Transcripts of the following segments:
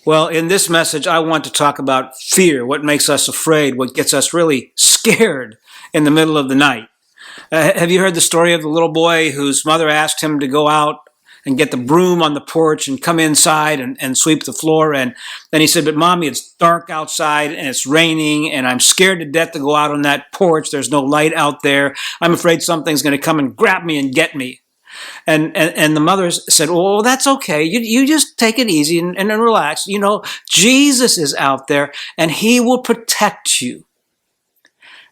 Well, in this message, I want to talk about fear, what makes us afraid, what gets us really scared in the middle of the night. Have you heard the story of the little boy whose mother asked him to go out and get the broom on the porch and come inside and sweep the floor? And then he said, "But Mommy, it's dark outside and it's raining and I'm scared to death to go out on that porch. There's no light out there. I'm afraid something's going to come and grab me and get me." And the mother said, "Oh, that's okay. You just take it easy and relax. You know, Jesus is out there and he will protect you."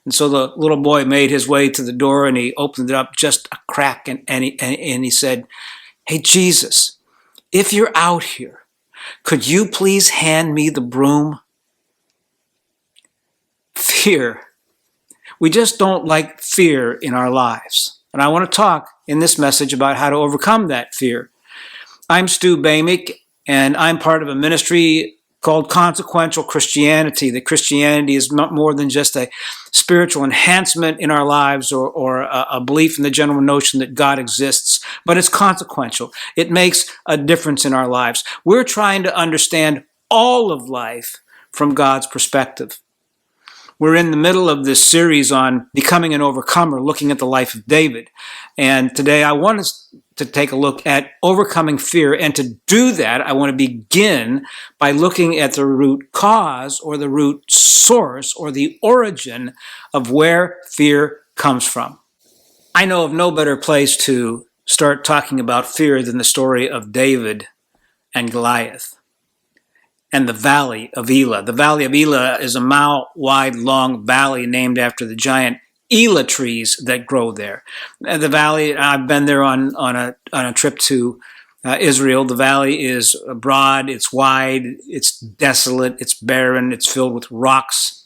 And so the little boy made his way to the door and he opened it up just a crack and he said, "Hey, Jesus, if you're out here, could you please hand me the broom?" Fear. We just don't like fear in our lives. And I want to talk in this message about how to overcome that fear. I'm Stu Boehmig, and I'm part of a ministry called Consequential Christianity. That Christianity is more than just a spiritual enhancement in our lives or a belief in the general notion that God exists, but it's consequential. It makes a difference in our lives. We're trying to understand all of life from God's perspective. We're in the middle of this series on becoming an overcomer, looking at the life of David. And today I want us to take a look at overcoming fear. And to do that, I want to begin by looking at the root cause or the root source or the origin of where fear comes from. I know of no better place to start talking about fear than the story of David and Goliath and the Valley of Elah. The Valley of Elah is a mile-wide long valley named after the giant Elah trees that grow there. The valley, I've been there on a trip to Israel. The valley is broad, it's wide, it's desolate, it's barren, it's filled with rocks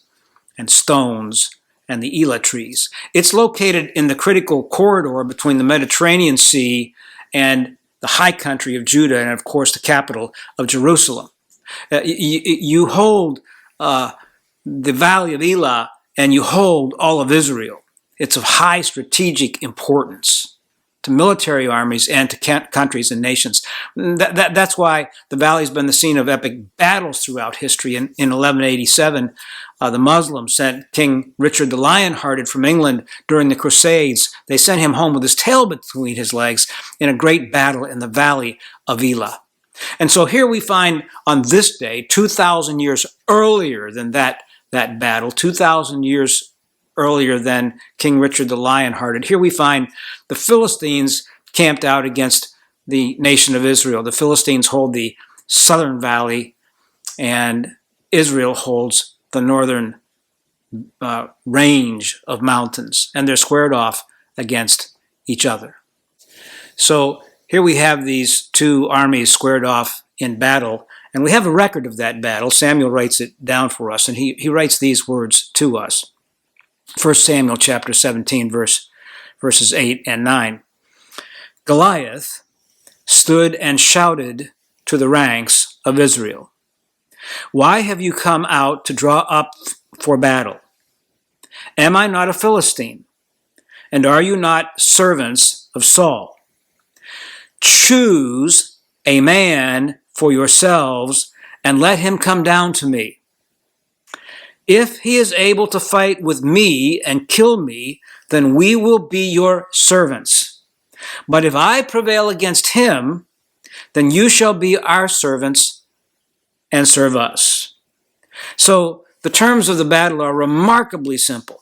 and stones and the Elah trees. It's located in the critical corridor between the Mediterranean Sea and the high country of Judah and, of course, the capital of Jerusalem. You hold the Valley of Elah and you hold all of Israel. It's of high strategic importance to military armies and to countries and nations. That's why the valley's been the scene of epic battles throughout history. In 1187, the Muslims sent King Richard the Lionhearted from England during the Crusades. They sent him home with his tail between his legs in a great battle in the Valley of Elah. And so here we find on this day, 2,000 years earlier than that battle, 2,000 years earlier than King Richard the Lionhearted, here we find the Philistines camped out against the nation of Israel. The Philistines hold the southern valley and Israel holds the northern range of mountains, and they're squared off against each other. So here we have these two armies squared off in battle, and we have a record of that battle. Samuel writes it down for us, and he writes these words to us. 1 Samuel chapter 17, verses 8 and 9. Goliath stood and shouted to the ranks of Israel, "Why have you come out to draw up for battle? Am I not a Philistine? And are you not servants of Saul? Choose a man for yourselves and let him come down to me. If he is able to fight with me and kill me, then we will be your servants. But if I prevail against him, then you shall be our servants and serve us." So the terms of the battle are remarkably simple.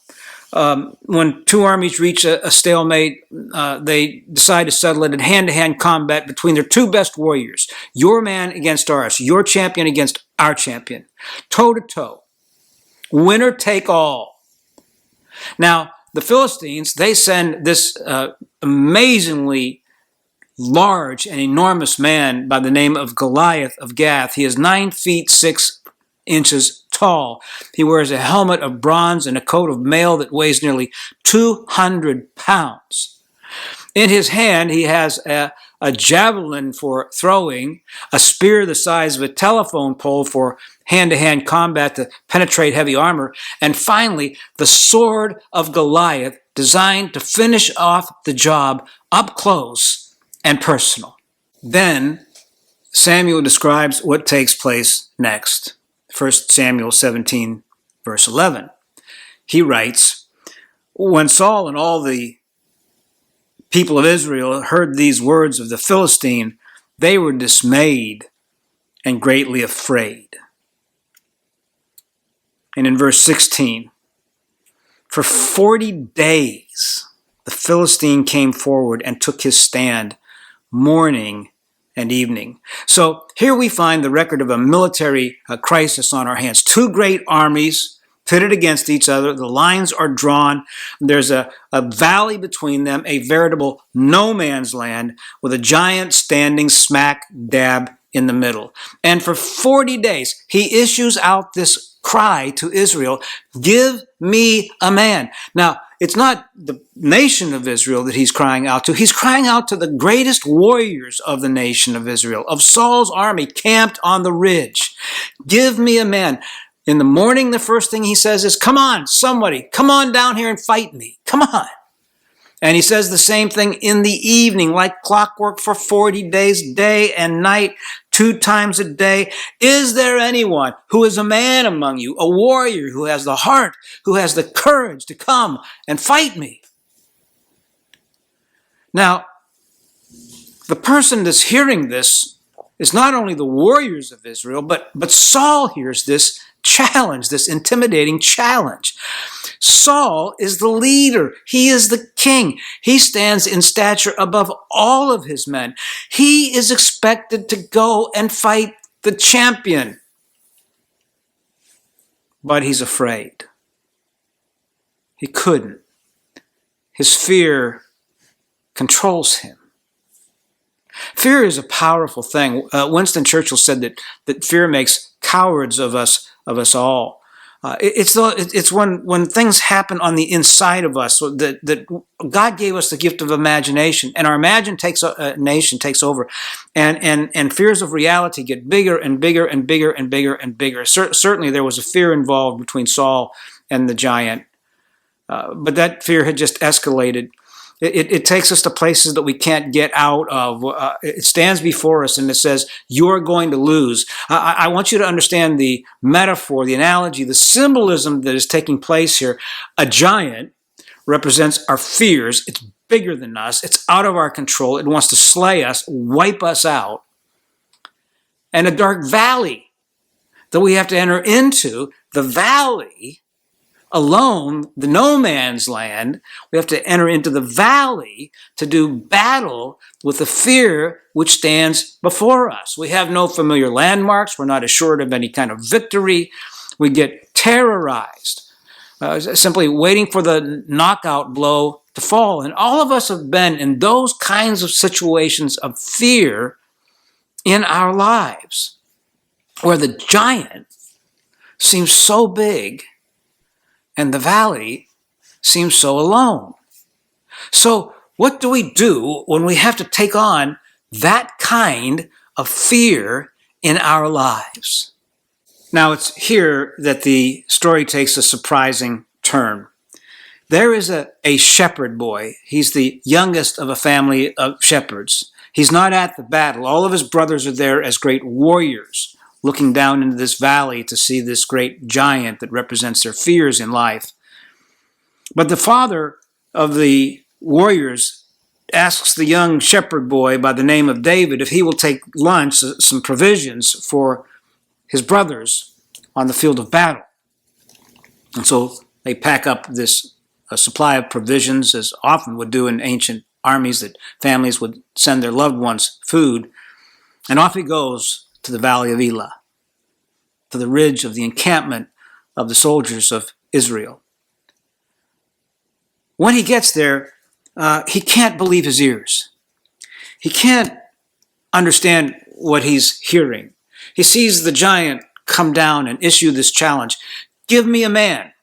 When two armies reach a stalemate, they decide to settle it in hand-to-hand combat between their two best warriors. Your man against ours, your champion against our champion. Toe-to-toe. Winner take all. Now, the Philistines, they send this amazingly large and enormous man by the name of Goliath of Gath. He is 9 feet 6 inches tall. He wears a helmet of bronze and a coat of mail that weighs nearly 200 pounds. In his hand, he has a javelin for throwing, a spear the size of a telephone pole for hand-to-hand combat to penetrate heavy armor, and finally, the sword of Goliath designed to finish off the job up close and personal. Then Samuel describes what takes place next. 1 Samuel 17, verse 11. He writes, when Saul and all the people of Israel heard these words of the Philistine, they were dismayed and greatly afraid. And in verse 16, for 40 days the Philistine came forward and took his stand morning and evening. So here we find the record of a military crisis on our hands. Two great armies pitted against each other. The lines are drawn. There's a valley between them, a veritable no man's land with a giant standing smack dab in the middle. And for 40 days, he issues out this cry to Israel, give me a man. Now, it's not the nation of Israel that he's crying out to. He's crying out to the greatest warriors of the nation of Israel, of Saul's army camped on the ridge. Give me a man. In the morning, the first thing he says is, come on, somebody, come on down here and fight me. Come on. And he says the same thing in the evening, like clockwork for 40 days, day and night, 2 times a day. Is there anyone who is a man among you, a warrior who has the heart, who has the courage to come and fight me? Now, the person that's hearing this is not only the warriors of Israel, but Saul hears this challenge, this intimidating challenge. Saul is the leader. He is the king. He stands in stature above all of his men. He is expected to go and fight the champion. But he's afraid. He couldn't. His fear controls him. Fear is a powerful thing. Winston Churchill said that fear makes cowards of us all. It's when things happen on the inside of us that God gave us the gift of imagination, and our imagination takes over, and fears of reality get bigger and bigger and bigger and bigger and bigger. Certainly, there was a fear involved between Saul and the giant, but that fear had just escalated. It takes us to places that we can't get out of. It stands before us and it says, you're going to lose. I want you to understand the metaphor, the analogy, the symbolism that is taking place here. A giant represents our fears. It's bigger than us. It's out of our control. It wants to slay us, wipe us out. And a dark valley that we have to enter into, the valley alone, the no man's land. We have to enter into the valley to do battle with the fear which stands before us. We have no familiar landmarks. We're not assured of any kind of victory. We get terrorized, simply waiting for the knockout blow to fall. And all of us have been in those kinds of situations of fear in our lives, where the giant seems so big and the valley seems so alone. So what do we do when we have to take on that kind of fear in our lives? Now it's here that the story takes a surprising turn. There is a shepherd boy. He's the youngest of a family of shepherds. He's not at the battle. All of his brothers are there as great warriors, looking down into this valley to see this great giant that represents their fears in life. But the father of the warriors asks the young shepherd boy by the name of David if he will take lunch, some provisions for his brothers on the field of battle. And so they pack up this supply of provisions, as often would do in ancient armies, that families would send their loved ones food. And off he goes to the Valley of Elah, to the ridge of the encampment of the soldiers of Israel. When he gets there, he can't believe his ears. He can't understand what he's hearing. He sees the giant come down and issue this challenge. Give me a man.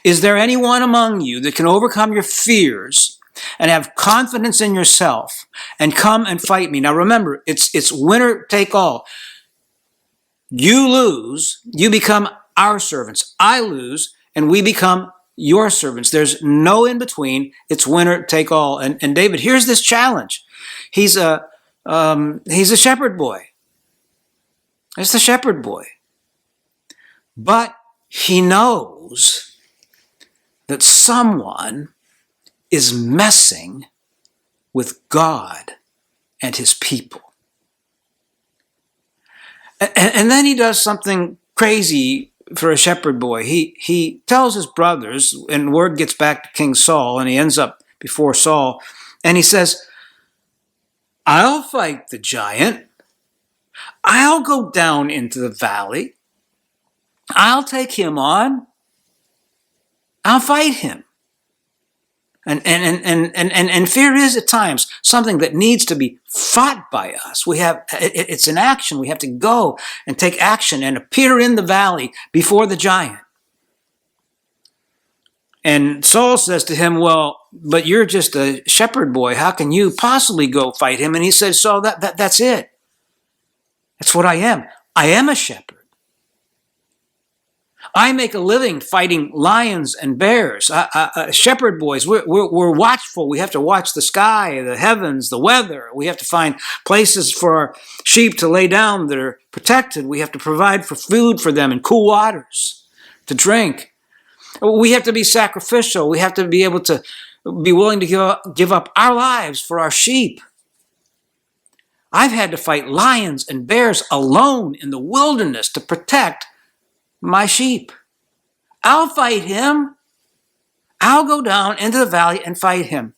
Is there anyone among you that can overcome your fears and have confidence in yourself and come and fight me? Now remember, it's winner take all. You lose, you become our servants. I lose, and we become your servants. There's no in between. It's winner take all. And David, here's this challenge. He's a he's a shepherd boy. It's the shepherd boy. But he knows that someone is messing with God and his people. And then he does something crazy for a shepherd boy. He tells his brothers, and word gets back to King Saul, and he ends up before Saul, and he says, I'll fight the giant. I'll go down into the valley. I'll take him on. I'll fight him. And fear is at times something that needs to be fought by us. It's an action. We have to go and take action and appear in the valley before the giant. And Saul says to him, well, but you're just a shepherd boy. How can you possibly go fight him? And he says, Saul, that's it. That's what I am. I am a shepherd. I make a living fighting lions and bears. Shepherd boys, we're watchful. We have to watch the sky, the heavens, the weather. We have to find places for our sheep to lay down that are protected. We have to provide for food for them and cool waters to drink. We have to be sacrificial. We have to be able to be willing to give up our lives for our sheep. I've had to fight lions and bears alone in the wilderness to protect my sheep. I'll fight him. I'll go down into the valley and fight him.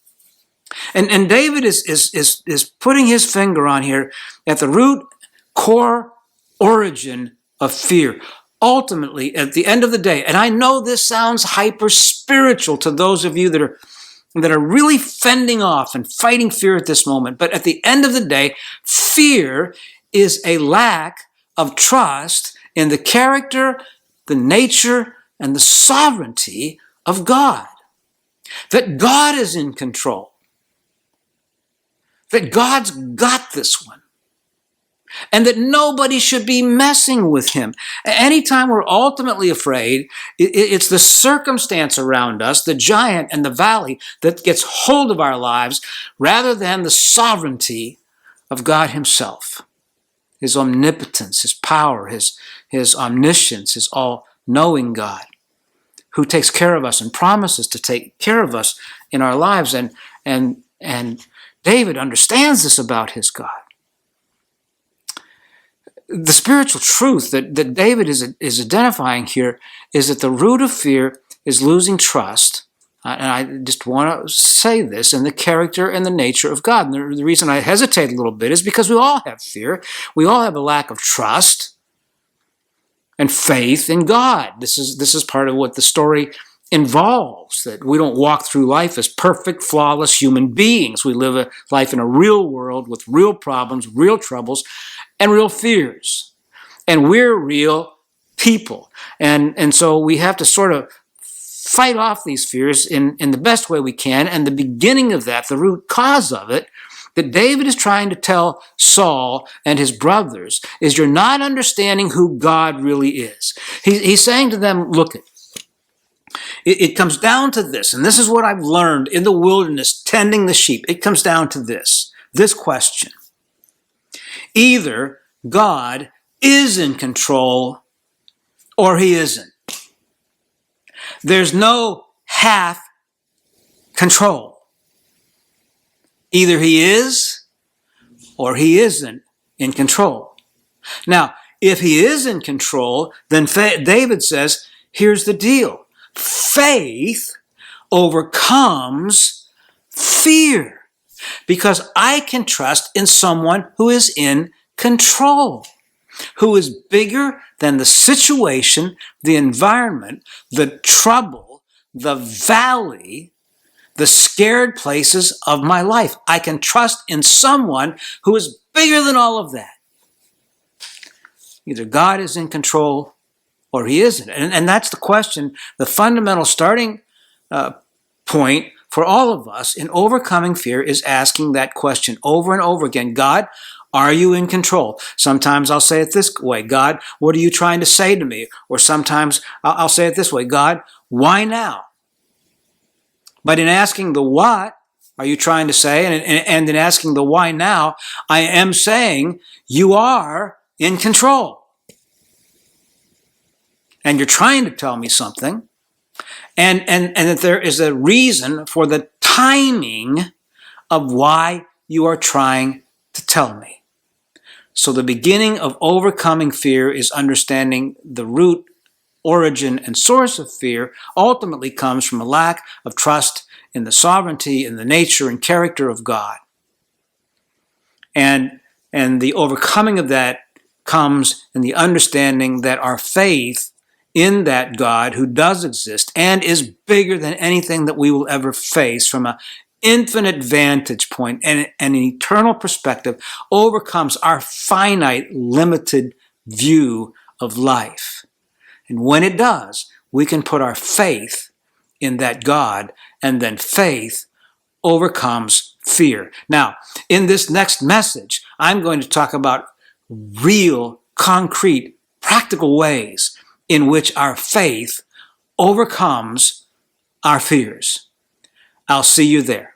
And David is putting his finger on here at the root, core, origin of fear. Ultimately, at the end of the day, and I know this sounds hyper spiritual to those of you that are really fending off and fighting fear at this moment, but at the end of the day, fear is a lack of trust in the character, the nature, and the sovereignty of God. That God is in control. That God's got this one. And that nobody should be messing with him. Anytime we're ultimately afraid, it's the circumstance around us, the giant and the valley, that gets hold of our lives rather than the sovereignty of God himself. His omnipotence, his power, his omniscience, his all-knowing God, who takes care of us and promises to take care of us in our lives. And David understands this about his God. The spiritual truth that David is identifying here is that the root of fear is losing trust. And I just want to say this, in the character and the nature of God. And the reason I hesitate a little bit is because we all have fear. We all have a lack of trust and faith in God. This is part of what the story involves, that we don't walk through life as perfect, flawless human beings. We live a life in a real world with real problems, real troubles, and real fears. And we're real people. And so we have to sort of fight off these fears in the best way we can. And the beginning of that, the root cause of it, that David is trying to tell Saul and his brothers, is you're not understanding who God really is. He's saying to them, look, it comes down to this, and this is what I've learned in the wilderness tending the sheep. It comes down to this question. Either God is in control or he isn't. There's no half control. Either he is or he isn't in control. Now, if he is in control, then David says, here's the deal. Faith overcomes fear because I can trust in someone who is in control, who is bigger than the situation, the environment, the trouble, the valley, the scared places of my life. I can trust in someone who is bigger than all of that. Either God is in control or he isn't. And that's the question, the fundamental starting point for all of us in overcoming fear is asking that question over and over again. God, are you in control? Sometimes I'll say it this way. God, what are you trying to say to me? Or sometimes I'll say it this way. God, why now? But in asking the what, are you trying to say? And in asking the why now, I am saying you are in control. And you're trying to tell me something. And that there is a reason for the timing of why you are trying to tell me. So the beginning of overcoming fear is understanding the root, origin, and source of fear ultimately comes from a lack of trust in the sovereignty and the nature and character of God. And the overcoming of that comes in the understanding that our faith in that God who does exist and is bigger than anything that we will ever face from an infinite vantage point and an eternal perspective overcomes our finite, limited view of life. And when it does, we can put our faith in that God, and then faith overcomes fear. Now, in this next message, I'm going to talk about real, concrete, practical ways in which our faith overcomes our fears. I'll see you there.